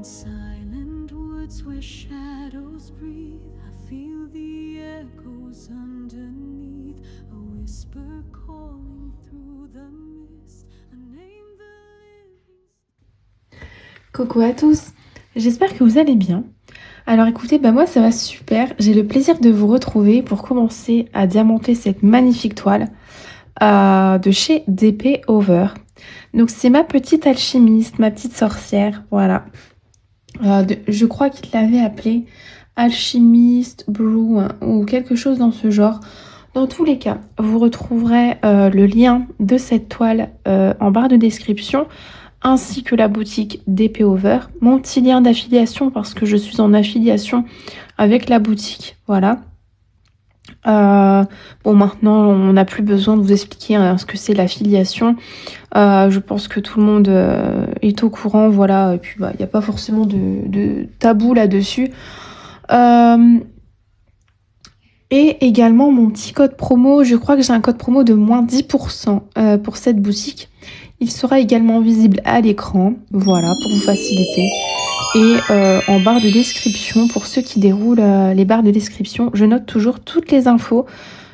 silent woods where shadows breathe, I feel the echoes underneath, a whisper calling through the mist, a name the living. Coucou à tous, j'espère que vous allez bien. Alors écoutez, moi ça va super, j'ai le plaisir de vous retrouver pour commencer à diamanter cette magnifique toile de chez DP Over. Donc c'est ma petite alchimiste, ma petite sorcière, voilà. Je crois qu'il l'avait appelée Alchimiste Brew ou quelque chose dans ce genre. Dans tous les cas, vous retrouverez le lien de cette toile en barre de description, ainsi que la boutique DP Over, mon petit lien d'affiliation parce que je suis en affiliation avec la boutique, voilà. Maintenant on n'a plus besoin de vous expliquer ce que c'est l'affiliation. Je pense que tout le monde est au courant, voilà, et puis il n'y a pas forcément de tabou là-dessus. Et également mon petit code promo, je crois que j'ai un code promo de moins 10% pour cette boutique. Il sera également visible à l'écran, voilà, pour vous faciliter. Et en barre de description, pour ceux qui déroulent les barres de description, je note toujours toutes les infos.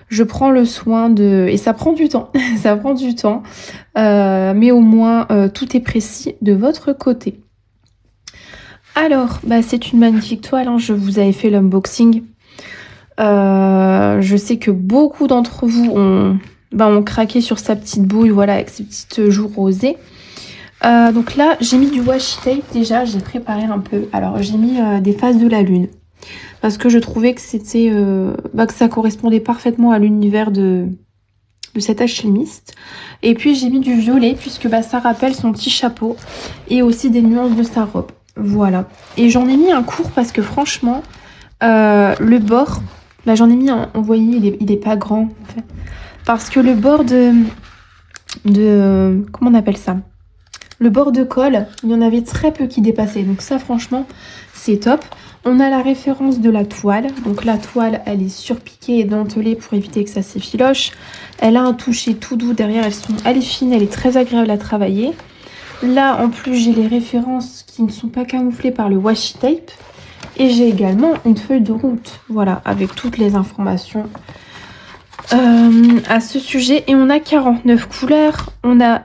Je prends le soin de... Et ça prend du temps, ça prend du temps. Mais au moins, tout est précis de votre côté. Alors, c'est une magnifique toile, hein. Je vous avais fait l'unboxing. Je sais que beaucoup d'entre vous ont craqué sur sa petite bouille, voilà, avec ses petites joues rosées. Donc là, j'ai mis du washi tape déjà, j'ai préparé un peu. Alors, j'ai mis des phases de la lune. Parce que je trouvais que c'était que ça correspondait parfaitement à l'univers de cet alchimiste. Et puis, j'ai mis du violet, puisque ça rappelle son petit chapeau. Et aussi des nuances de sa robe. Voilà. Et j'en ai mis un court parce que franchement, le bord... Là, j'en ai mis un, vous voyez, il est pas grand, en fait. Parce que le bord comment on appelle ça ? Le bord de colle, il y en avait très peu qui dépassaient. Donc ça, franchement, c'est top. On a la référence de la toile. Donc la toile, elle est surpiquée et dentelée pour éviter que ça s'effiloche. Elle a un toucher tout doux derrière. Elle est fine, elle est très agréable à travailler. Là, en plus, j'ai les références qui ne sont pas camouflées par le washi tape. Et j'ai également une feuille de route, voilà, avec toutes les informations à ce sujet. Et on a 49 couleurs. On a,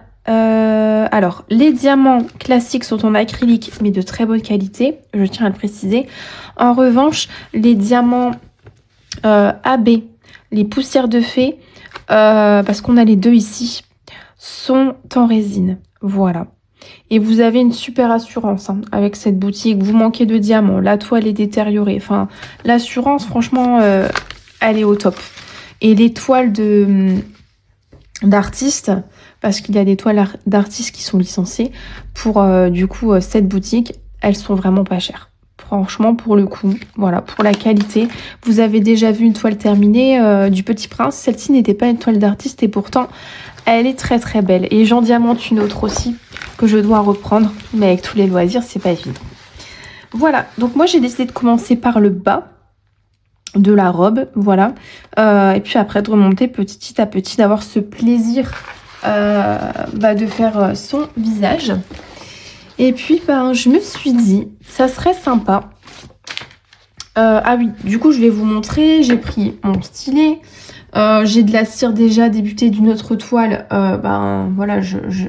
alors, les diamants classiques sont en acrylique, mais de très bonne qualité, je tiens à le préciser. En revanche, les diamants AB, les poussières de fée, parce qu'on a les deux ici, sont en résine, voilà. Et vous avez une super assurance avec cette boutique. Vous manquez de diamants, la toile est détériorée. Enfin, l'assurance, franchement, elle est au top. Et les toiles d'artistes, parce qu'il y a des toiles d'artistes qui sont licenciées, pour cette boutique, elles sont vraiment pas chères. Franchement, pour le coup, voilà, pour la qualité. Vous avez déjà vu une toile terminée du Petit Prince. Celle-ci n'était pas une toile d'artiste et pourtant, elle est très très belle. Et j'en diamante une autre aussi que je dois reprendre. Mais avec tous les loisirs, c'est pas évident. Voilà, donc moi j'ai décidé de commencer par le bas de la robe, voilà. Et puis après de remonter petit à petit, d'avoir ce plaisir de faire son visage. Et puis je me suis dit, ça serait sympa. Ah oui, du coup je vais vous montrer, j'ai pris mon stylet. J'ai de la cire déjà débutée d'une autre toile. Voilà,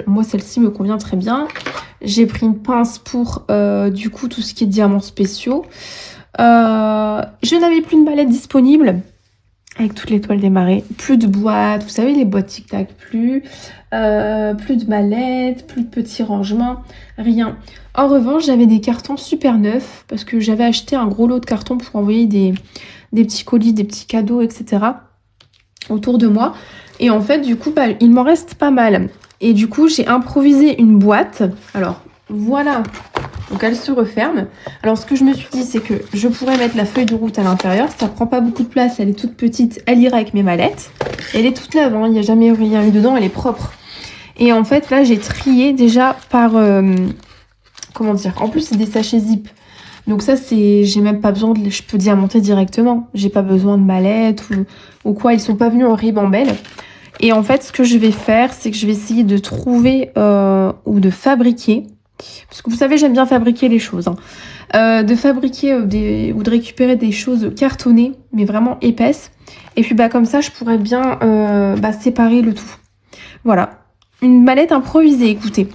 moi celle-ci me convient très bien. J'ai pris une pince pour tout ce qui est diamants spéciaux. Je n'avais plus de mallette disponible avec toutes les toiles des marées. Plus de boîtes, vous savez les boîtes tic-tac, plus de mallettes, plus de petits rangements, rien. En revanche, j'avais des cartons super neufs parce que j'avais acheté un gros lot de cartons pour envoyer des petits colis, des petits cadeaux, etc. autour de moi. Et en fait, il m'en reste pas mal. Et du coup, j'ai improvisé une boîte. Alors, voilà. Donc, elle se referme. Alors, ce que je me suis dit, c'est que je pourrais mettre la feuille de route à l'intérieur. Ça prend pas beaucoup de place. Elle est toute petite. Elle ira avec mes mallettes. Elle est toute neuve. Il n'y a jamais rien eu dedans. Elle est propre. Et en fait, là, j'ai trié déjà par... comment dire ? En plus, c'est des sachets zip. Donc ça, j'ai même pas besoin je peux diamanter directement. J'ai pas besoin de mallette ou quoi. Ils sont pas venus en ribambelle. Et en fait, ce que je vais faire, c'est que je vais essayer de trouver ou de fabriquer Parce que vous savez, j'aime bien fabriquer les choses. De fabriquer ou de récupérer des choses cartonnées, mais vraiment épaisses. Et puis comme ça, je pourrais bien séparer le tout. Voilà. Une mallette improvisée, écoutez.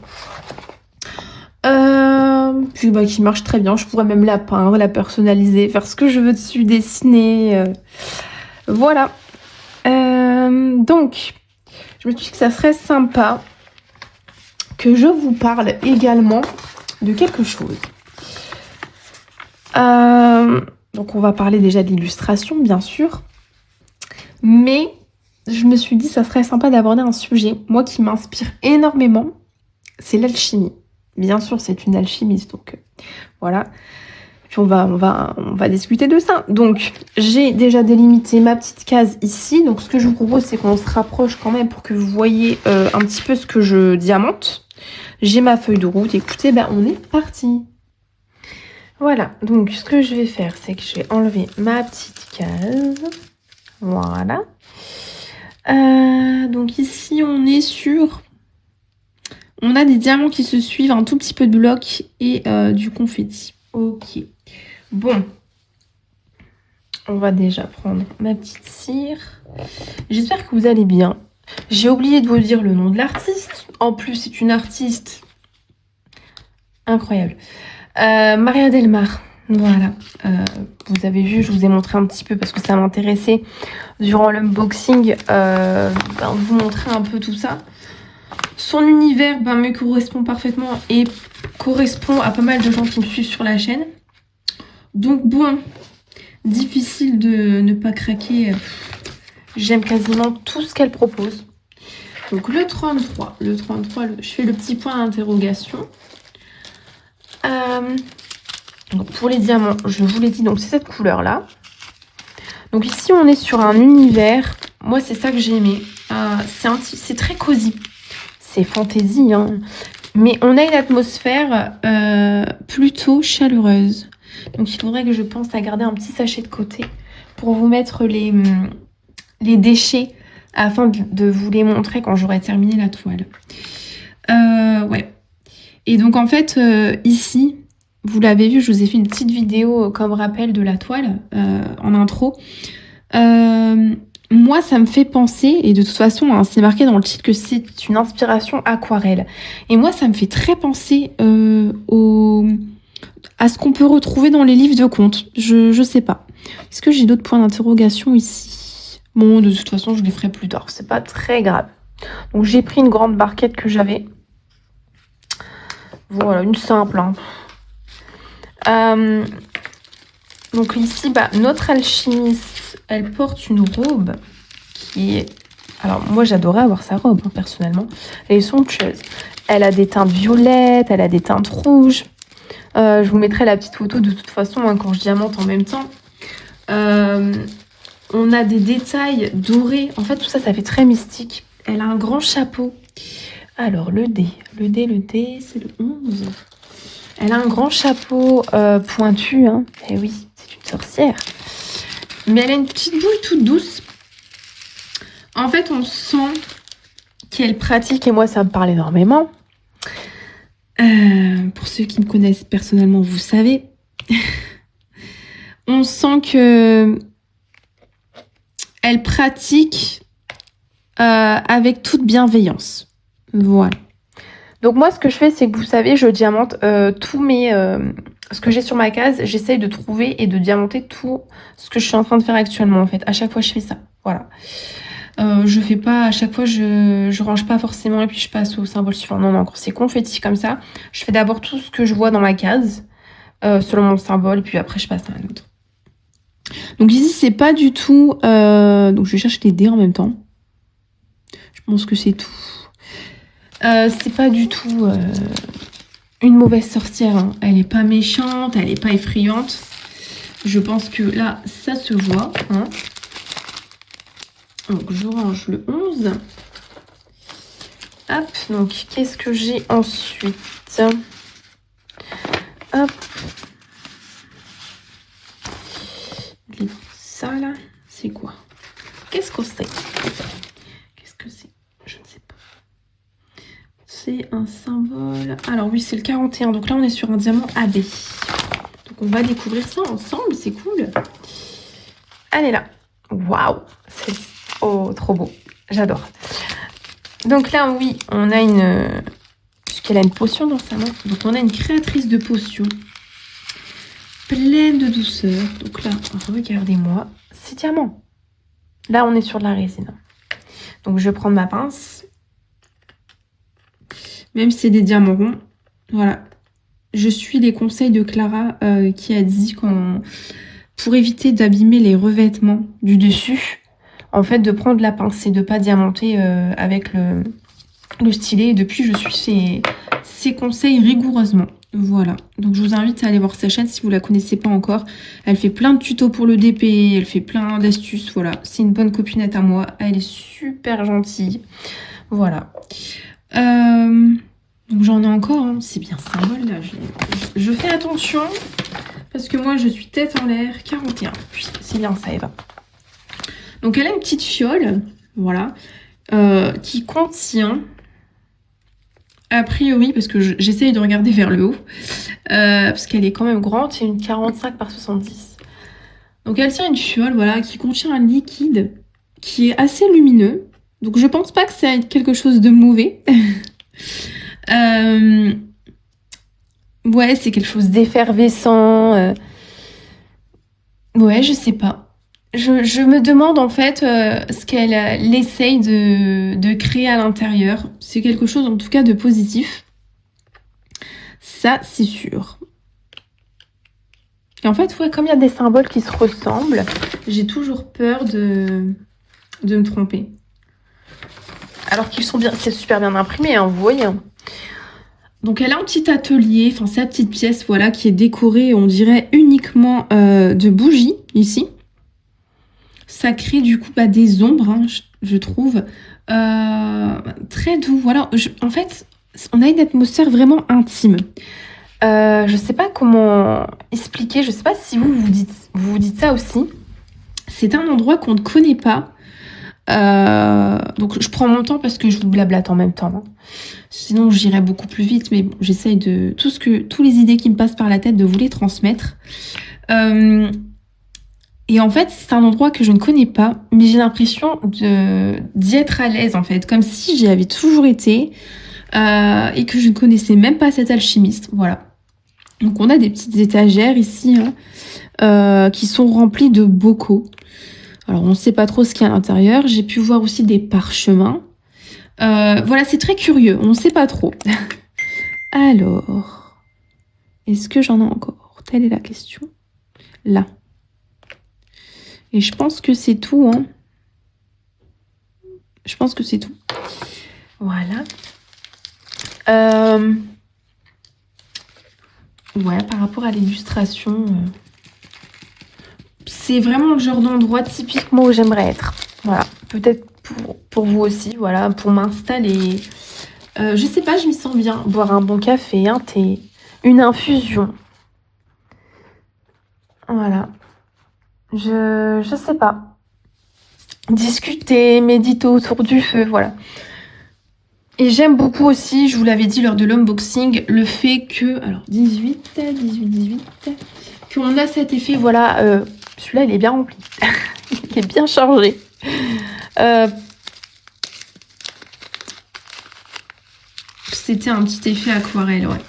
Puis qui marche très bien. Je pourrais même la peindre, la personnaliser, faire ce que je veux dessus, dessiner. Voilà. Donc, je me suis dit que ça serait sympa que je vous parle également de quelque chose. Donc, on va parler déjà de l'illustration, bien sûr. Mais je me suis dit que ça serait sympa d'aborder un sujet, moi, qui m'inspire énormément. C'est l'alchimie. Bien sûr, c'est une alchimiste, donc voilà. Puis on va discuter de ça. Donc, j'ai déjà délimité ma petite case ici. Donc, ce que je vous propose, c'est qu'on se rapproche quand même pour que vous voyez un petit peu ce que je diamante. J'ai ma feuille de route. Écoutez, on est parti. Voilà. Donc, ce que je vais faire, c'est que je vais enlever ma petite case. Voilà. Donc, ici, on est sur... On a des diamants qui se suivent, un tout petit peu de blocs et du confetti. Ok. Bon. On va déjà prendre ma petite cire. J'espère que vous allez bien. J'ai oublié de vous dire le nom de l'artiste. En plus, c'est une artiste incroyable. Maria Del Mar. Voilà. Vous avez vu, je vous ai montré un petit peu parce que ça m'intéressait durant l'unboxing. Vous montrer un peu tout ça. Son univers me correspond parfaitement et correspond à pas mal de gens qui me suivent sur la chaîne. Donc bon, difficile de ne pas craquer. J'aime quasiment tout ce qu'elle propose. Donc le 33, je fais le petit point d'interrogation. Donc pour les diamants, je vous l'ai dit, donc c'est cette couleur-là. Donc ici, on est sur un univers. Moi, c'est ça que j'ai aimé. C'est très cosy. C'est fantaisie, hein. Mais on a une atmosphère plutôt chaleureuse. Donc il faudrait que je pense à garder un petit sachet de côté pour vous mettre les déchets afin de vous les montrer quand j'aurai terminé la toile. Ouais. Et donc en fait, ici, vous l'avez vu, je vous ai fait une petite vidéo comme rappel de la toile en intro. Moi, ça me fait penser, et de toute façon, hein, c'est marqué dans le titre que c'est une inspiration aquarelle. Et moi, ça me fait très penser à ce qu'on peut retrouver dans les livres de contes. Je sais pas. Est-ce que j'ai d'autres points d'interrogation ici? Bon, de toute façon, je les ferai plus tard. C'est pas très grave. Donc, j'ai pris une grande barquette que j'avais. Voilà, une simple. Hein. Donc ici, notre alchimiste, elle porte une robe qui est... Alors moi, j'adorais avoir sa robe, hein, personnellement. Elle est somptueuse. Elle a des teintes violettes, elle a des teintes rouges. Je vous mettrai la petite photo de toute façon hein, quand je diamante en même temps. On a des détails dorés. En fait, tout ça, ça fait très mystique. Elle a un grand chapeau. Alors, le dé, c'est le 11. Elle a un grand chapeau pointu. Hein. Eh oui, c'est une sorcière. Mais elle a une petite bouille toute douce. En fait, on sent qu'elle pratique, et moi, ça me parle énormément. Pour ceux qui me connaissent personnellement, vous savez. On sent que elle pratique avec toute bienveillance. Voilà. Donc moi, ce que je fais, c'est que vous savez, je diamante tous mes... ce que j'ai sur ma case, j'essaye de trouver et de diamanter tout ce que je suis en train de faire actuellement, en fait. À chaque fois, je fais ça. Voilà. Je fais pas... À chaque fois, je range pas forcément et puis je passe au symbole suivant. Non, non, quand c'est confetti comme ça, je fais d'abord tout ce que je vois dans ma case, selon mon symbole, et puis après, je passe à un autre. Donc ici, c'est pas du tout... Donc je cherche les dés en même temps. Je pense que c'est tout. C'est pas du tout une mauvaise sorcière. Hein. Elle est pas méchante, elle est pas effrayante. Je pense que là, ça se voit. Hein. Donc je range le 11. Hop, donc qu'est-ce que j'ai ensuite? Hop. Ça là, c'est quoi? Qu'est-ce que c'est? Qu'est-ce que c'est? Je ne sais pas. c'est un symbole. Alors oui, c'est le 41. Donc là, on est sur un diamant AB. Donc on va découvrir ça ensemble. C'est cool. Elle est là. Waouh. C'est trop beau. J'adore. Donc là, oui, on a une... Puisqu'elle a une potion dans sa main. Donc on a une créatrice de potions. Pleine de douceur. Donc là, regardez-moi. C'est diamant. Là, on est sur de la résine. Donc je vais prendre ma pince. Même si c'est des diamants ronds. Voilà. Je suis les conseils de Clara qui a dit qu'on... Pour éviter d'abîmer les revêtements du dessus, en fait, de prendre la pince et de ne pas diamanter avec le stylet. Et depuis, je suis ces conseils rigoureusement. Voilà. Donc, je vous invite à aller voir sa chaîne si vous ne la connaissez pas encore. Elle fait plein de tutos pour le DP. Elle fait plein d'astuces. Voilà. C'est une bonne copinette à moi. Elle est super gentille. Voilà. Donc, j'en ai encore. Hein. C'est bien symbole, là. Je fais attention. Parce que moi, je suis tête en l'air. 41. Oui, c'est bien ça, Eva. Donc, elle a une petite fiole. Voilà. Qui contient... A priori, parce que j'essaye de regarder vers le haut, parce qu'elle est quand même grande, c'est une 45 par 70. Donc elle tient une fiole, voilà, qui contient un liquide qui est assez lumineux. Donc je pense pas que c'est quelque chose de mauvais. Ouais, c'est quelque chose d'effervescent. Ouais, je sais pas. Je me demande en fait ce qu'elle essaye de créer à l'intérieur. C'est quelque chose en tout cas de positif. Ça, c'est sûr. Et en fait, ouais, comme il y a des symboles qui se ressemblent, j'ai toujours peur de me tromper. Alors qu'ils sont bien, c'est super bien imprimé, hein, vous voyez. Donc elle a un petit atelier, enfin sa petite pièce, voilà, qui est décorée, on dirait uniquement de bougies ici. Ça crée du coup des ombres, hein, je trouve. Très doux. Voilà. En fait, on a une atmosphère vraiment intime. Je sais pas comment expliquer. Je sais pas si vous dites ça aussi. C'est un endroit qu'on ne connaît pas. Donc je prends mon temps parce que je vous blablate en même temps. Hein. Sinon j'irais beaucoup plus vite. Mais bon, j'essaye de... Tous les idées qui me passent par la tête de vous les transmettre. Et en fait, c'est un endroit que je ne connais pas, mais j'ai l'impression d'y être à l'aise, en fait. Comme si j'y avais toujours été et que je ne connaissais même pas cet alchimiste. Voilà. Donc, on a des petites étagères ici qui sont remplies de bocaux. Alors, on ne sait pas trop ce qu'il y a à l'intérieur. J'ai pu voir aussi des parchemins. Voilà, c'est très curieux. On ne sait pas trop. Alors, est-ce que j'en ai encore? Telle est la question. Là. Et je pense que c'est tout, hein. Je pense que c'est tout. Voilà. Ouais, par rapport à l'illustration, c'est vraiment le genre d'endroit typiquement où j'aimerais être. Voilà. Peut-être pour vous aussi, voilà, pour m'installer. Je sais pas, je m'y sens bien. Boire un bon café, un thé, une infusion. Voilà. Je sais pas. Discuter, méditer autour du feu, voilà. Et j'aime beaucoup aussi, je vous l'avais dit lors de l'unboxing, le fait que... Alors, 18, qu'on a cet effet, voilà... celui-là, il est bien rempli. Il est bien chargé. C'était un petit effet aquarelle, ouais.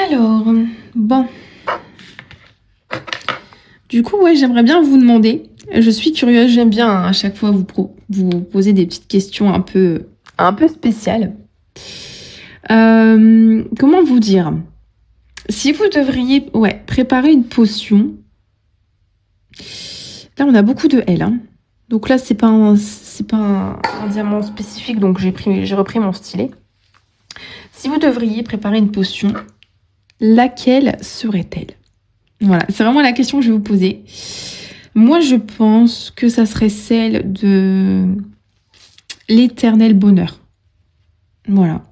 Alors, bon... Du coup, ouais, j'aimerais bien vous demander, je suis curieuse, j'aime bien à chaque fois vous poser des petites questions un peu spéciales. Comment vous dire? Si vous devriez préparer une potion, là on a beaucoup de L, hein. Donc là c'est pas un diamant spécifique, donc j'ai repris mon stylet. Si vous devriez préparer une potion, laquelle serait-elle? Voilà, c'est vraiment la question que je vais vous poser. Moi, je pense que ça serait celle de l'éternel bonheur. Voilà.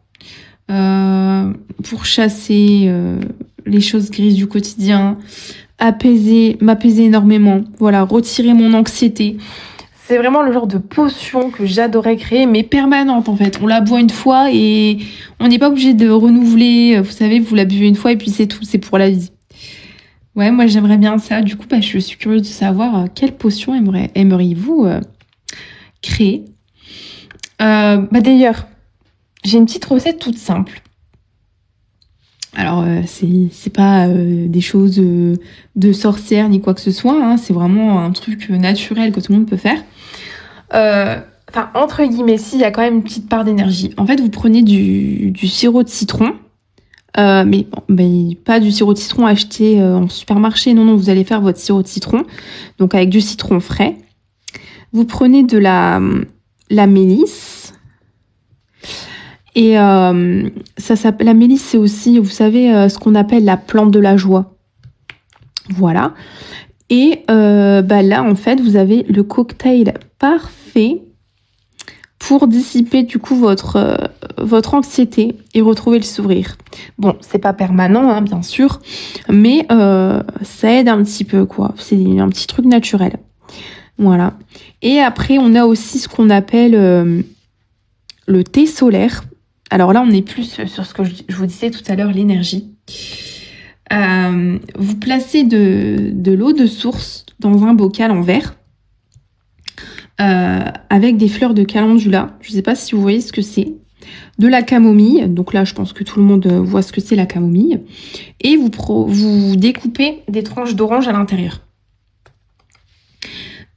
Pour chasser les choses grises du quotidien, m'apaiser énormément. Voilà, retirer mon anxiété. C'est vraiment le genre de potion que j'adorais créer, mais permanente en fait. On la boit une fois et on n'est pas obligé de renouveler. Vous savez, vous la buvez une fois et puis c'est tout, c'est pour la vie. Ouais, moi j'aimerais bien ça. Du coup, je suis curieuse de savoir quelle potion aimeriez-vous créer. D'ailleurs, j'ai une petite recette toute simple. Alors, c'est pas des choses de sorcière ni quoi que ce soit. Hein. C'est vraiment un truc naturel que tout le monde peut faire. Enfin, entre guillemets, si, il y a quand même une petite part d'énergie. En fait, vous prenez du sirop de citron. Mais pas du sirop de citron acheté en supermarché. Non, vous allez faire votre sirop de citron. Donc, avec du citron frais. Vous prenez de la mélisse. Et la mélisse, c'est aussi, vous savez, ce qu'on appelle la plante de la joie. Voilà. Et là, en fait, vous avez le cocktail parfait pour dissiper du coup votre anxiété et retrouver le sourire. Bon, c'est pas permanent, hein, bien sûr, mais ça aide un petit peu, quoi. C'est un petit truc naturel. Voilà. Et après, on a aussi ce qu'on appelle le thé solaire. Alors là, on est plus sur ce que je vous disais tout à l'heure, l'énergie. Vous placez de l'eau de source dans un bocal en verre avec des fleurs de calendula. Je ne sais pas si vous voyez ce que c'est. De la camomille. Donc là, je pense que tout le monde voit ce que c'est la camomille. Et vous découpez des tranches d'orange à l'intérieur.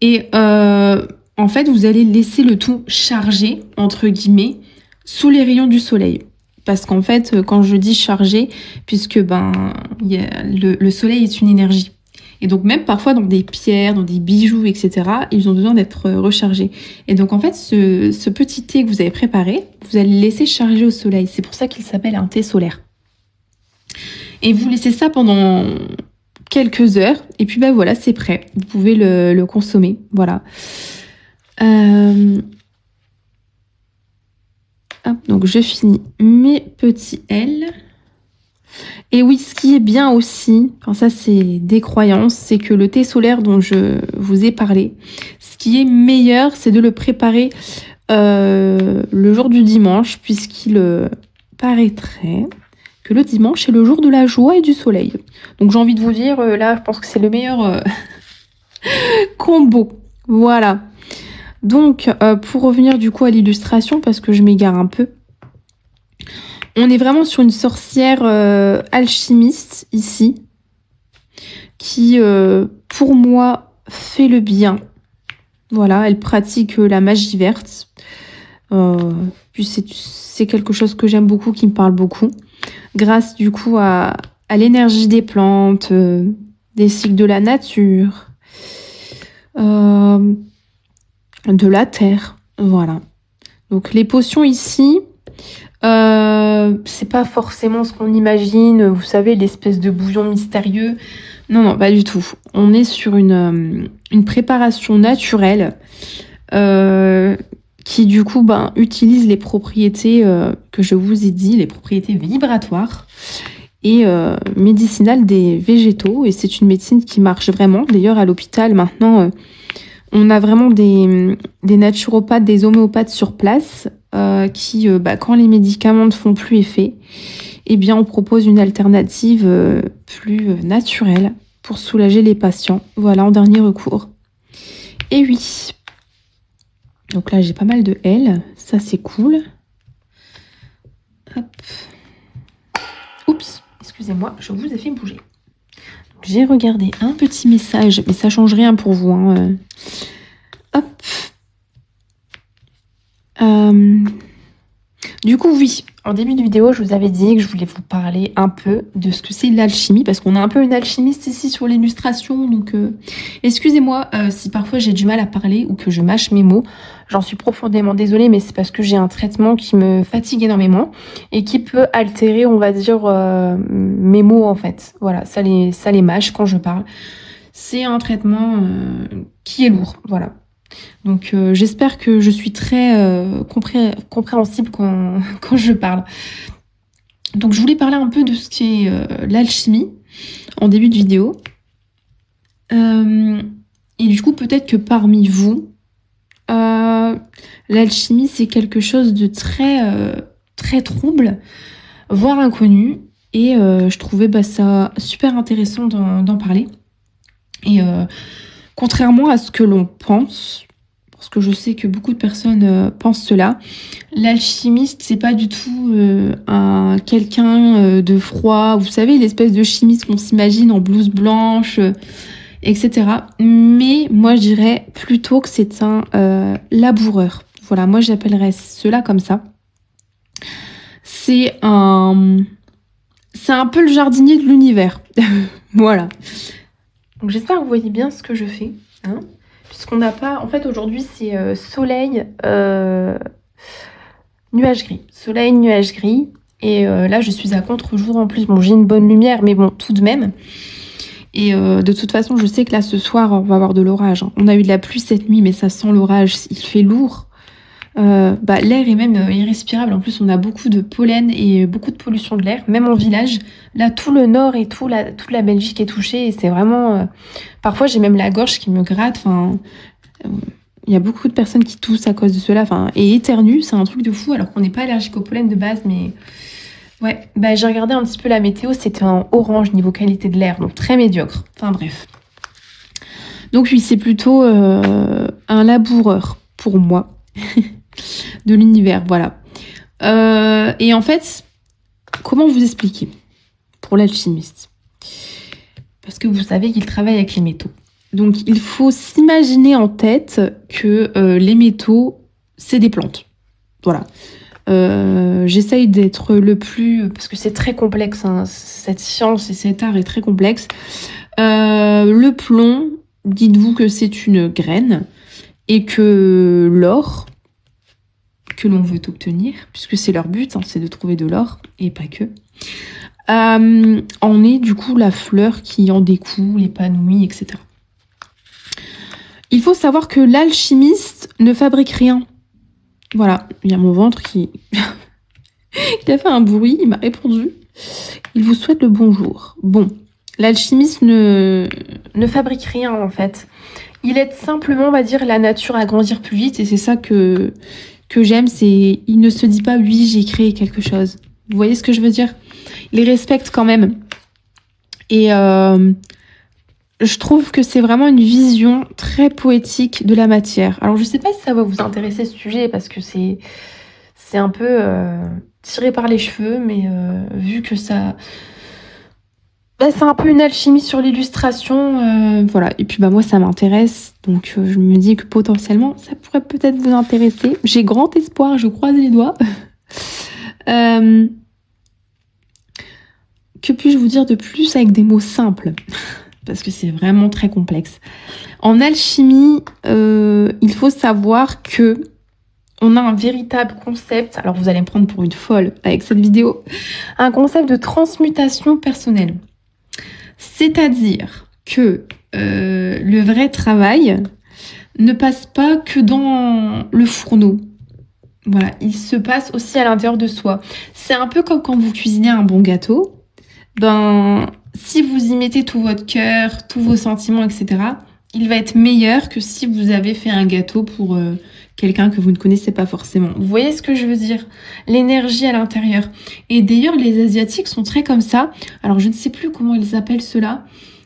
Et en fait, vous allez laisser le tout charger, entre guillemets, sous les rayons du soleil. Parce qu'en fait, quand je dis chargé, puisque le soleil est une énergie. Et donc même parfois dans des pierres, dans des bijoux, etc., ils ont besoin d'être rechargés. Et donc en fait, ce petit thé que vous avez préparé, vous allez le laisser charger au soleil. C'est pour ça qu'il s'appelle un thé solaire. Et vous laissez ça pendant quelques heures. Et puis voilà, c'est prêt. Vous pouvez le consommer. Voilà. Donc je finis mes petits L. Et oui, ce qui est bien aussi, ça c'est des croyances, c'est que le thé solaire dont je vous ai parlé, ce qui est meilleur, c'est de le préparer le jour du dimanche, puisqu'il paraîtrait que le dimanche est le jour de la joie et du soleil. Donc j'ai envie de vous dire, là, je pense que c'est le meilleur combo. Voilà. Donc, pour revenir du coup à l'illustration, parce que je m'égare un peu, on est vraiment sur une sorcière alchimiste ici, qui, pour moi, fait le bien. Voilà, elle pratique la magie verte. Puis c'est quelque chose que j'aime beaucoup, qui me parle beaucoup. Grâce du coup à l'énergie des plantes, des cycles de la nature, de la terre, voilà. Donc les potions ici, c'est pas forcément ce qu'on imagine, vous savez, l'espèce de bouillon mystérieux. Non, pas du tout. On est sur une préparation naturelle qui du coup utilise les propriétés que je vous ai dit, les propriétés vibratoires et médicinales des végétaux. Et c'est une médecine qui marche vraiment. D'ailleurs, à l'hôpital, maintenant, on a vraiment des naturopathes, des homéopathes sur place qui, quand les médicaments ne font plus effet, eh bien, on propose une alternative plus naturelle pour soulager les patients. Voilà, en dernier recours. Et oui. Donc là, j'ai pas mal de L. Ça, c'est cool. Hop. Oups, excusez-moi, je vous ai fait bouger. J'ai regardé un petit message, mais ça change rien pour vous. Hein. Hop. Du coup, oui, en début de vidéo, je vous avais dit que je voulais vous parler un peu de ce que c'est l'alchimie, parce qu'on a un peu une alchimiste ici sur l'illustration, donc excusez-moi si parfois j'ai du mal à parler ou que je mâche mes mots. J'en suis profondément désolée, mais c'est parce que j'ai un traitement qui me fatigue énormément et qui peut altérer, on va dire, mes mots en fait. Voilà, ça les mâche quand je parle. C'est un traitement qui est lourd, voilà. Donc j'espère que je suis très compréhensible quand je parle. Donc je voulais parler un peu de ce qu'est l'alchimie en début de vidéo. Et du coup peut-être que parmi vous, L'alchimie, c'est quelque chose de très trouble, voire inconnu. Et je trouvais ça super intéressant d'en parler. Et contrairement à ce que l'on pense, parce que je sais que beaucoup de personnes pensent cela, l'alchimiste, c'est pas du tout quelqu'un de froid. Vous savez, l'espèce de chimiste qu'on s'imagine en blouse blanche, etc. Mais moi, je dirais plutôt que c'est un laboureur. Voilà, moi, j'appellerais cela comme ça. C'est un peu le jardinier de l'univers. Voilà. Donc j'espère que vous voyez bien ce que je fais. Hein, puisqu'on n'a pas... En fait, aujourd'hui, c'est soleil, nuage gris. Soleil, nuage gris. Et là, je suis à contre-jour en plus. Bon, j'ai une bonne lumière, mais bon, tout de même. Et de toute façon, je sais que là, ce soir, on va avoir de l'orage. Hein. On a eu de la pluie cette nuit, mais ça sent l'orage. Il fait lourd. L'air est même irrespirable. En plus, on a beaucoup de pollen et beaucoup de pollution de l'air, même en village. Là, tout le nord et toute la Belgique est touchée. Et c'est vraiment... Parfois, j'ai même la gorge qui me gratte. Enfin, il y a beaucoup de personnes qui toussent à cause de cela. Enfin, et éternuent, c'est un truc de fou, alors qu'on n'est pas allergique au pollen de base. Mais ouais, j'ai regardé un petit peu la météo. C'était en orange niveau qualité de l'air, donc très médiocre. Enfin bref. Donc oui, c'est plutôt un laboureur pour moi. De l'univers, voilà. Et en fait, comment vous expliquer pour l'alchimiste? Parce que vous savez qu'il travaille avec les métaux. Donc, il faut s'imaginer en tête que les métaux, c'est des plantes. Voilà. J'essaye d'être le plus... Parce que c'est très complexe, hein, cette science et cet art est très complexe. Le plomb, dites-vous que c'est une graine et que l'or... que l'on veut obtenir, puisque c'est leur but, hein, c'est de trouver de l'or, et pas que, en est du coup la fleur qui en découle, épanouie, etc. Il faut savoir que l'alchimiste ne fabrique rien. Voilà, il y a mon ventre qui a fait un bruit, il m'a répondu. Il vous souhaite le bonjour. Bon, l'alchimiste ne fabrique rien en fait. Il aide simplement, on va dire, la nature à grandir plus vite, et c'est ça que j'aime, c'est il ne se dit pas oui, j'ai créé quelque chose. Vous voyez ce que je veux dire? Il respecte quand même. Et je trouve que c'est vraiment une vision très poétique de la matière. Alors je sais pas si ça va vous intéresser ce sujet parce que c'est un peu tiré par les cheveux, mais vu que ça... c'est un peu une alchimie sur l'illustration, voilà. Et puis moi ça m'intéresse, donc je me dis que potentiellement ça pourrait peut-être vous intéresser. J'ai grand espoir, je croise les doigts. Que puis-je vous dire de plus avec des mots simples? Parce que c'est vraiment très complexe. En alchimie, il faut savoir que on a un véritable concept, alors vous allez me prendre pour une folle avec cette vidéo, un concept de transmutation personnelle. C'est-à-dire que le vrai travail ne passe pas que dans le fourneau. Voilà, il se passe aussi à l'intérieur de soi. C'est un peu comme quand vous cuisinez un bon gâteau. Si vous y mettez tout votre cœur, tous vos sentiments, etc., il va être meilleur que si vous avez fait un gâteau pour quelqu'un que vous ne connaissez pas forcément. Vous voyez ce que je veux dire? L'énergie à l'intérieur. Et d'ailleurs, les Asiatiques sont très comme ça. Alors, je ne sais plus comment ils appellent cela,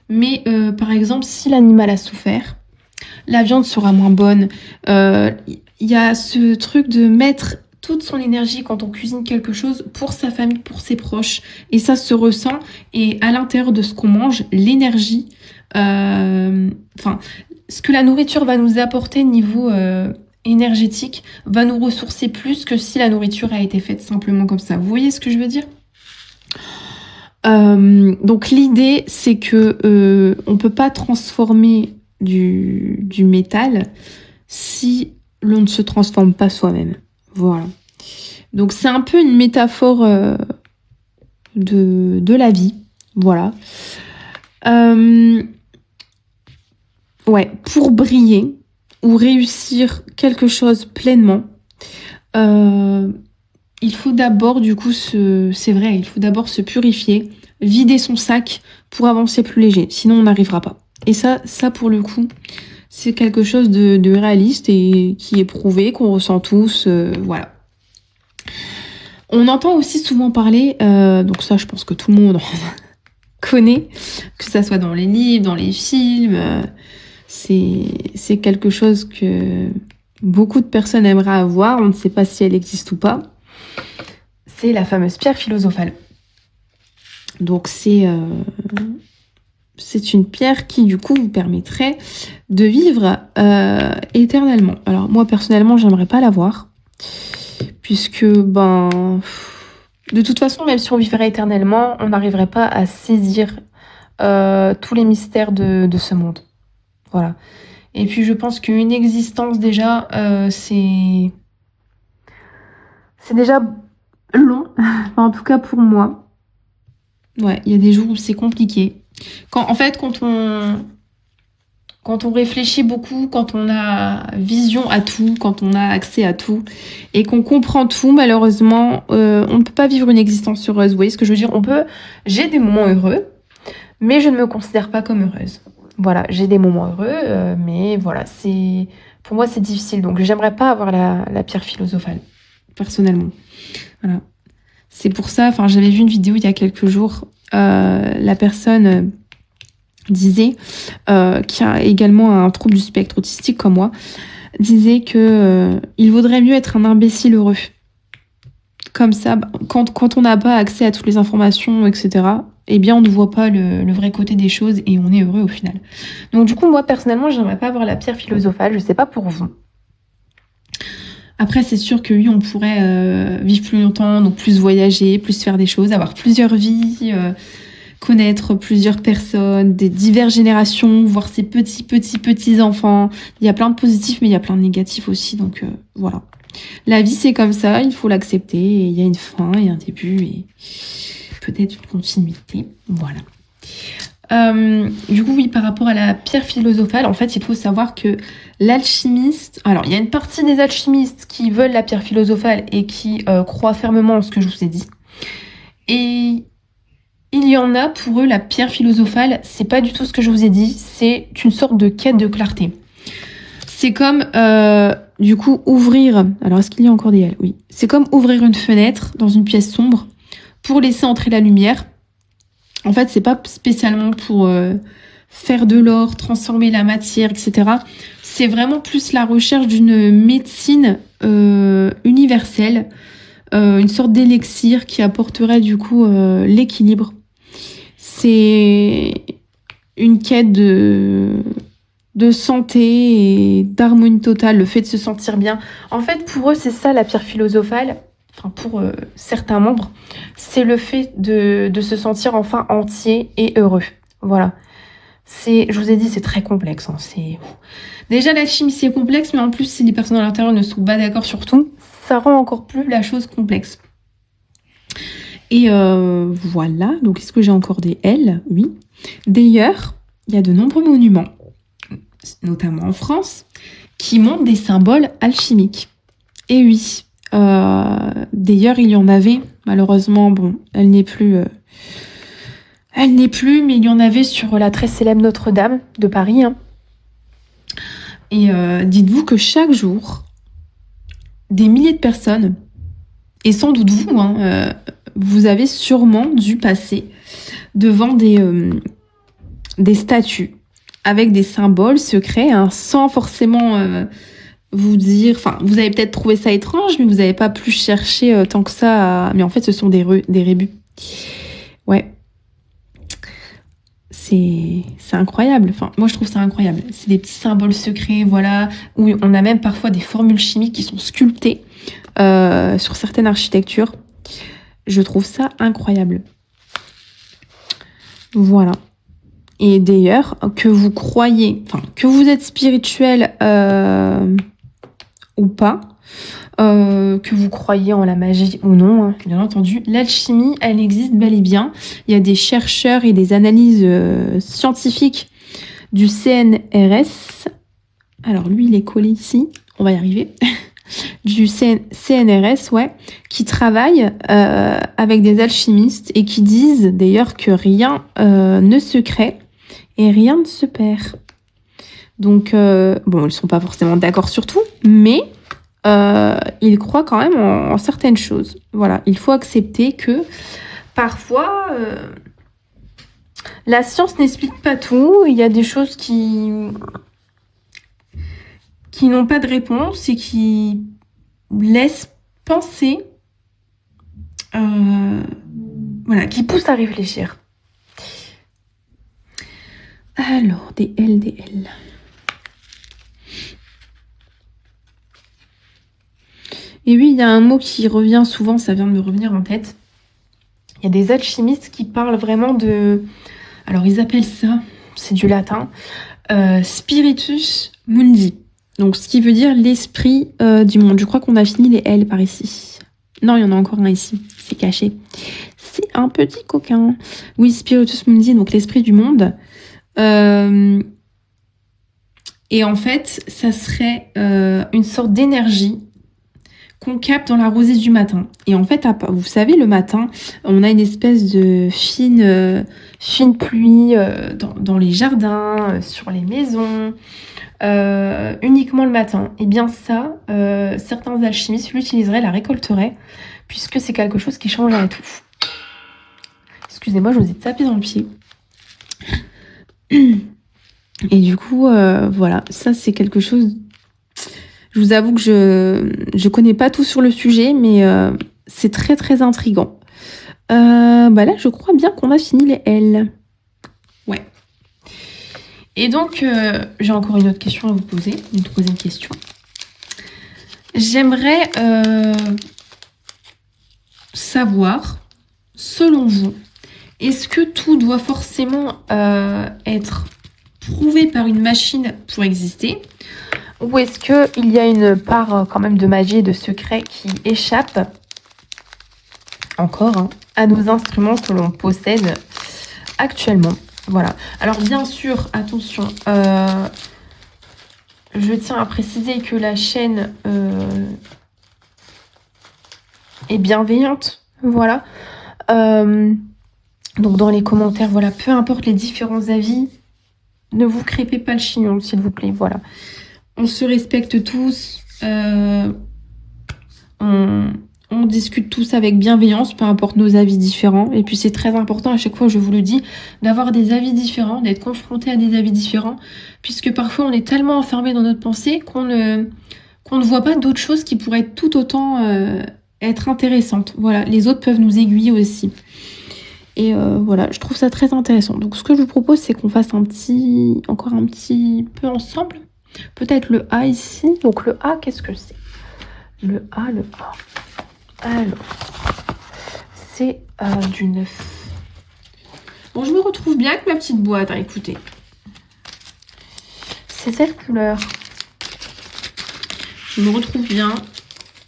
mais par exemple, si l'animal a souffert, la viande sera moins bonne. Il y a ce truc de mettre toute son énergie quand on cuisine quelque chose pour sa famille, pour ses proches. Et ça se ressent. Et à l'intérieur de ce qu'on mange, l'énergie, ce que la nourriture va nous apporter niveau énergétique, va nous ressourcer plus que si la nourriture a été faite simplement comme ça. Vous voyez ce que je veux dire? Donc l'idée, c'est que on peut pas transformer du métal si l'on ne se transforme pas soi-même. Voilà. Donc c'est un peu une métaphore de la vie. Voilà. Pour briller ou réussir quelque chose pleinement, il faut d'abord, du coup, il faut d'abord se purifier, vider son sac pour avancer plus léger. Sinon, on n'arrivera pas. Et ça pour le coup, C'est quelque chose de réaliste et qui est prouvé, qu'on ressent tous, voilà. On entend aussi souvent parler, donc ça je pense que tout le monde connaît, que ça soit dans les livres, dans les films, c'est quelque chose que beaucoup de personnes aimeraient avoir, on ne sait pas si elle existe ou pas. C'est la fameuse pierre philosophale. Donc c'est une pierre qui du coup vous permettrait de vivre éternellement. Alors moi personnellement j'aimerais pas l'avoir, puisque de toute façon même si on vivrait éternellement, on n'arriverait pas à saisir tous les mystères de ce monde. Voilà. Et puis je pense qu'une existence déjà, c'est déjà long, enfin, en tout cas pour moi. Ouais, il y a des jours où c'est compliqué. Quand on réfléchit beaucoup, quand on a vision à tout, quand on a accès à tout, et qu'on comprend tout, malheureusement, on ne peut pas vivre une existence heureuse. Vous voyez ce que je veux dire? J'ai des moments heureux, mais je ne me considère pas comme heureuse. Voilà, j'ai des moments heureux, mais voilà, pour moi c'est difficile. Donc j'aimerais pas avoir la pierre philosophale, personnellement. Voilà. C'est pour ça, enfin j'avais vu une vidéo il y a quelques jours, la personne disait, qui a également un trouble du spectre autistique comme moi, disait que il vaudrait mieux être un imbécile heureux. Comme ça, quand on n'a pas accès à toutes les informations, etc., eh bien on ne voit pas le vrai côté des choses et on est heureux au final. Donc du coup, moi personnellement, j'aimerais pas avoir la pierre philosophale, je sais pas pour vous. Après, c'est sûr que oui, on pourrait vivre plus longtemps, donc plus voyager, plus faire des choses, avoir plusieurs vies, connaître plusieurs personnes, des diverses générations, voir ses petits enfants. Il y a plein de positifs, mais il y a plein de négatifs aussi, donc voilà. La vie, c'est comme ça, il faut l'accepter, et il y a une fin et un début, et peut-être une continuité, voilà. Du coup, oui, par rapport à la pierre philosophale, en fait, il faut savoir que l'alchimiste... Alors, il y a une partie des alchimistes qui veulent la pierre philosophale et qui croient fermement en ce que je vous ai dit. Et il y en a, pour eux, la pierre philosophale, c'est pas du tout ce que je vous ai dit, c'est une sorte de quête de clarté. C'est comme, du coup, ouvrir... Alors, est-ce qu'il y a encore des L? Oui. C'est comme ouvrir une fenêtre dans une pièce sombre pour laisser entrer la lumière. En fait, c'est pas spécialement pour faire de l'or, transformer la matière, etc. C'est vraiment plus la recherche d'une médecine universelle, une sorte d'élixir qui apporterait du coup l'équilibre. C'est une quête de santé et d'harmonie totale, le fait de se sentir bien. En fait, pour eux, c'est ça la pierre philosophale. Enfin, pour certains membres, c'est le fait de se sentir enfin entier et heureux. Voilà. Je vous ai dit, c'est très complexe. Hein. Déjà, l'alchimie, c'est complexe, mais en plus, si les personnes à l'intérieur ne sont pas d'accord sur tout, ça rend encore plus la chose complexe. Et voilà. Donc, est-ce que j'ai encore des L? Oui. D'ailleurs, il y a de nombreux monuments, notamment en France, qui montrent des symboles alchimiques. Et oui. D'ailleurs, il y en avait, malheureusement, bon, elle n'est plus, mais il y en avait sur la très célèbre Notre-Dame de Paris. Hein. Et dites-vous que chaque jour, des milliers de personnes, et sans doute vous, vous avez sûrement dû passer devant des statues avec des symboles secrets, hein, sans forcément... vous dire, enfin, vous avez peut-être trouvé ça étrange, mais vous n'avez pas plus cherché tant que ça. Mais en fait, ce sont des rébus. Ouais. C'est incroyable. Enfin, moi, je trouve ça incroyable. C'est des petits symboles secrets, voilà, où on a même parfois des formules chimiques qui sont sculptées sur certaines architectures. Je trouve ça incroyable. Voilà. Et d'ailleurs, que vous croyez, enfin, que vous êtes spirituel ou pas, que vous croyez en la magie ou non, hein, bien entendu, l'alchimie, elle existe bel et bien. Il y a des chercheurs et des analyses scientifiques du CNRS. Alors lui, il est collé ici, on va y arriver. Du CNRS, ouais, qui travaillent avec des alchimistes et qui disent d'ailleurs que rien ne se crée et rien ne se perd. Donc, bon, ils sont pas forcément d'accord sur tout, mais ils croient quand même en certaines choses. Voilà, il faut accepter que parfois, la science n'explique pas tout. Il y a des choses qui n'ont pas de réponse et qui laissent penser, voilà, qui poussent à réfléchir. Alors, des L. Et oui, il y a un mot qui revient souvent, ça vient de me revenir en tête. Il y a des alchimistes qui parlent vraiment de... Alors, ils appellent ça, c'est du latin, spiritus mundi. Donc, ce qui veut dire l'esprit du monde. Je crois qu'on a fini les L par ici. Non, il y en a encore un ici, c'est caché. C'est un petit coquin. Oui, spiritus mundi, donc l'esprit du monde. Et en fait, ça serait une sorte d'énergie qu'on capte dans la rosée du matin. Et en fait, vous savez, le matin, on a une espèce de fine pluie dans les jardins, sur les maisons, uniquement le matin. Et bien ça, certains alchimistes l'utiliseraient, la récolteraient, puisque c'est quelque chose qui changerait tout. Excusez-moi, je vous ai tapé dans le pied. Et du coup, voilà, ça c'est quelque chose... Je vous avoue que je connais pas tout sur le sujet, mais c'est très très intriguant. Bah là, je crois bien qu'on a fini les L. Ouais. Et donc, j'ai encore une autre question à vous poser, une troisième question. J'aimerais savoir, selon vous, est-ce que tout doit forcément être prouvé par une machine pour exister ? Ou est-ce qu'il y a une part quand même de magie et de secret qui échappe encore à nos instruments que l'on possède actuellement? Voilà. Alors bien sûr, attention, je tiens à préciser que la chaîne est bienveillante. Voilà. Donc dans les commentaires, voilà, peu importe les différents avis, ne vous crêpez pas le chignon, s'il vous plaît. Voilà. On se respecte tous, on discute tous avec bienveillance, peu importe nos avis différents. Et puis c'est très important, à chaque fois je vous le dis, d'avoir des avis différents, d'être confronté à des avis différents, puisque parfois on est tellement enfermé dans notre pensée qu'on ne voit pas d'autres choses qui pourraient être tout autant être intéressantes. Voilà, les autres peuvent nous aiguiller aussi. Et voilà, je trouve ça très intéressant. Donc ce que je vous propose, c'est qu'on fasse encore un petit peu ensemble. Peut-être le A ici. Donc le A, qu'est-ce que c'est? Le A. Alors, c'est du 9. Bon, je me retrouve bien avec ma petite boîte, hein, écoutez. C'est cette couleur. Je me retrouve bien.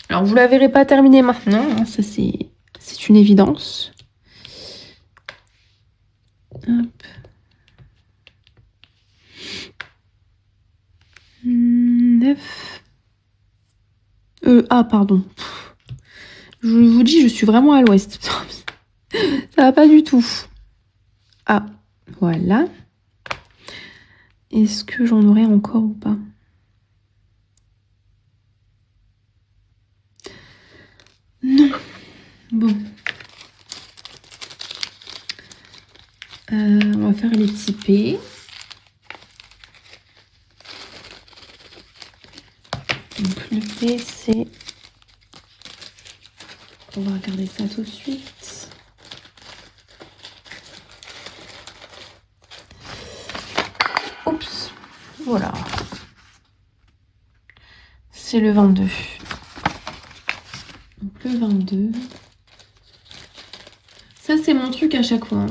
Alors, vous la verrez pas terminée maintenant, hein, ça c'est une évidence. Hop. 9. Ah, pardon. Je vous dis, je suis vraiment à l'ouest. Ça va pas du tout. Ah, voilà. Est-ce que j'en aurai encore ou pas? Non. Bon. On va faire les petits P. Donc le P, c'est... On va regarder ça tout de suite. Oups. Voilà. C'est le 22. Donc le 22. Ça, c'est mon truc à chaque fois. Hein.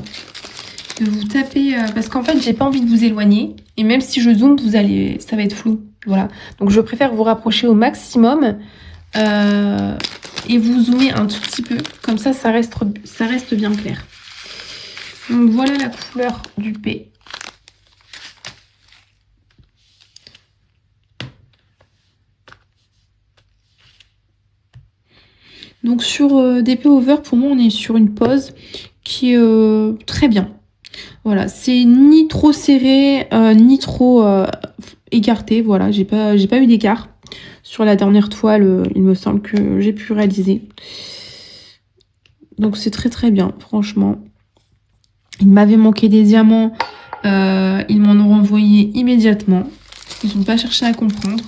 De vous taper... parce qu'en fait, j'ai pas envie de vous éloigner. Et même si je zoome, ça va être flou. Voilà. Donc je préfère vous rapprocher au maximum. Et vous zoomer un tout petit peu. Comme ça, ça reste bien clair. Donc voilà la couleur du P. Donc sur DP Over, pour moi, on est sur une pose qui est très bien. Voilà, c'est ni trop serré, ni trop écarté, voilà, j'ai pas eu d'écart. Sur la dernière toile, il me semble que j'ai pu réaliser. Donc c'est très très bien, franchement. Il m'avait manqué des diamants, ils m'en ont renvoyé immédiatement. Ils n'ont pas cherché à comprendre,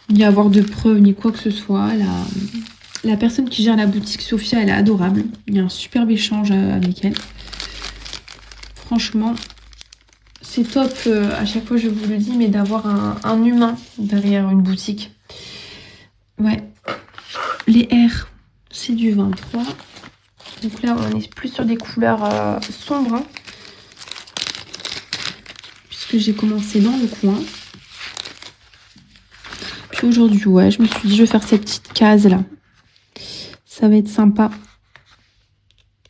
ni à avoir de preuves, ni quoi que ce soit. La personne qui gère la boutique, Sophia, elle est adorable. Il y a un superbe échange avec elle. Franchement, c'est top, à chaque fois je vous le dis, mais d'avoir un humain derrière une boutique. Ouais. Les R, c'est du 23. Donc là, on est plus sur des couleurs sombres. Hein, puisque j'ai commencé dans le coin. Puis aujourd'hui, ouais, je me suis dit, je vais faire cette petite case là. Ça va être sympa.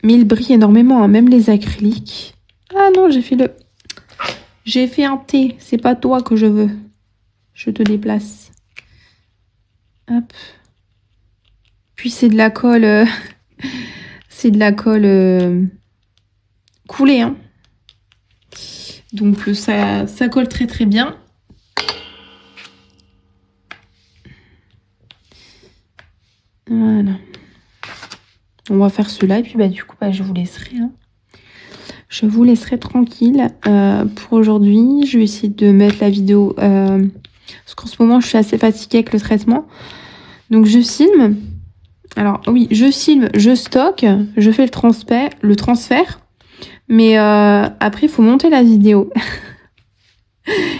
Mais il brille énormément, hein, même les acryliques. Ah non, j'ai fait un T. C'est pas toi que je veux. Je te déplace. Hop. Puis c'est de la colle. C'est de la colle coulée. Hein. Donc ça colle très très bien. Voilà. On va faire cela et puis du coup je vous laisserai. Hein. Je vous laisserai tranquille pour aujourd'hui. Je vais essayer de mettre la vidéo parce qu'en ce moment je suis assez fatiguée avec le traitement. Donc je filme. Alors oui, je filme, je stocke, je fais le transfert. Mais après il faut monter la vidéo.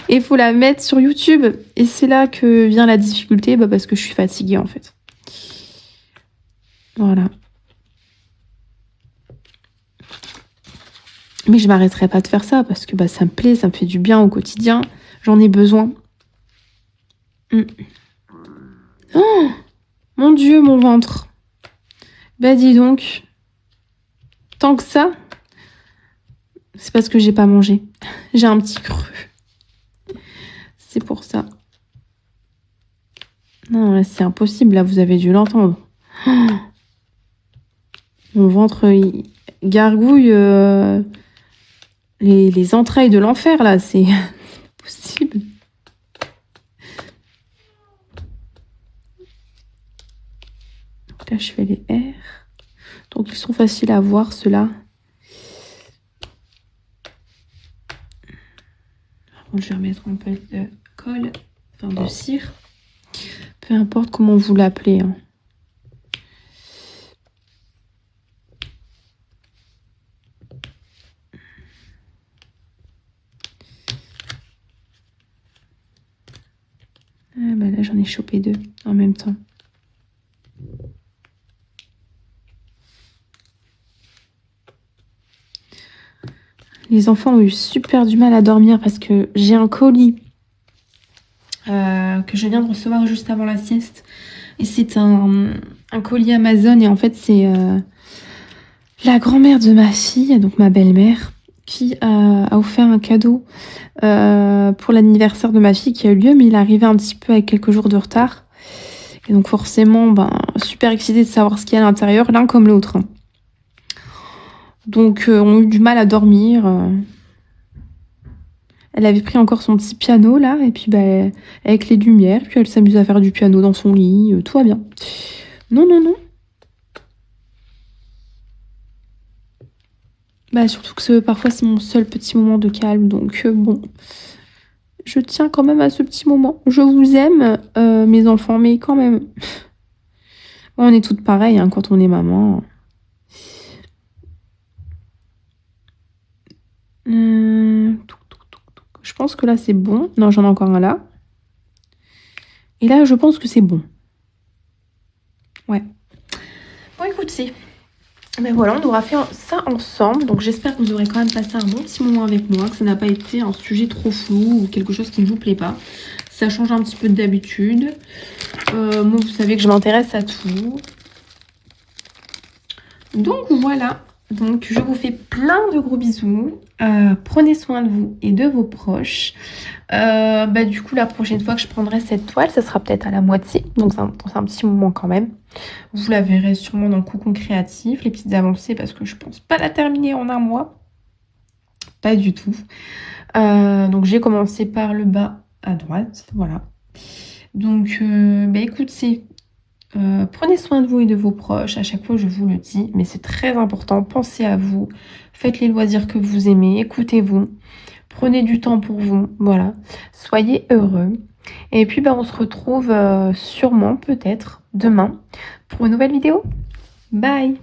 Et il faut la mettre sur YouTube. Et c'est là que vient la difficulté parce que je suis fatiguée en fait. Voilà. Mais je m'arrêterai pas de faire ça parce que ça me plaît, ça me fait du bien au quotidien. J'en ai besoin. Oh, mon Dieu, mon ventre. Dis donc. Tant que ça, c'est parce que j'ai pas mangé. J'ai un petit creux. C'est pour ça. Non, là, c'est impossible. Là, vous avez dû l'entendre. Oh, mon ventre, il gargouille les entrailles de l'enfer, là. C'est possible. Donc là, je fais les R. Donc, ils sont faciles à voir, ceux-là. Je vais remettre un peu de colle, enfin de cire. Peu importe comment vous l'appelez. Hein. Ah là, j'en ai chopé 2 en même temps. Les enfants ont eu super du mal à dormir parce que j'ai un colis que je viens de recevoir juste avant la sieste. Et c'est un colis Amazon. Et en fait, c'est la grand-mère de ma fille, donc ma belle-mère, qui a offert un cadeau pour l'anniversaire de ma fille qui a eu lieu. Mais il est arrivé un petit peu avec quelques jours de retard. Et donc forcément, super excitée de savoir ce qu'il y a à l'intérieur, l'un comme l'autre. Hein. Donc, on a eu du mal à dormir. Elle avait pris encore son petit piano, là, et puis, avec les lumières, puis elle s'amuse à faire du piano dans son lit, tout va bien. Non. Surtout que parfois, c'est mon seul petit moment de calme, donc bon. Je tiens quand même à ce petit moment. Je vous aime, mes enfants, mais quand même. On est toutes pareilles, hein, quand on est maman. Je pense que là c'est bon. Non, j'en ai encore un là. Et là, je pense que c'est bon. Ouais. Bon, écoutez. Voilà, on aura fait ça ensemble. Donc j'espère que vous aurez quand même passé un bon petit moment avec moi. Que ça n'a pas été un sujet trop flou ou quelque chose qui ne vous plaît pas. Ça change un petit peu d'habitude. Moi, vous savez que je m'intéresse à tout. Donc voilà. Donc je vous fais plein de gros bisous. Prenez soin de vous et de vos proches. Du coup, la prochaine fois que je prendrai cette toile, ça sera peut-être à la moitié. Donc c'est un petit moment quand même. Vous la verrez sûrement dans le cocon créatif, les petites avancées, parce que je pense pas la terminer en un mois. Pas du tout. Donc j'ai commencé par le bas à droite, voilà. Donc, écoutez, prenez soin de vous et de vos proches. À chaque fois, je vous le dis, mais c'est très important. Pensez à vous. Faites les loisirs que vous aimez. Écoutez-vous. Prenez du temps pour vous. Voilà. Soyez heureux. Et puis, on se retrouve sûrement, peut-être, demain pour une nouvelle vidéo. Bye!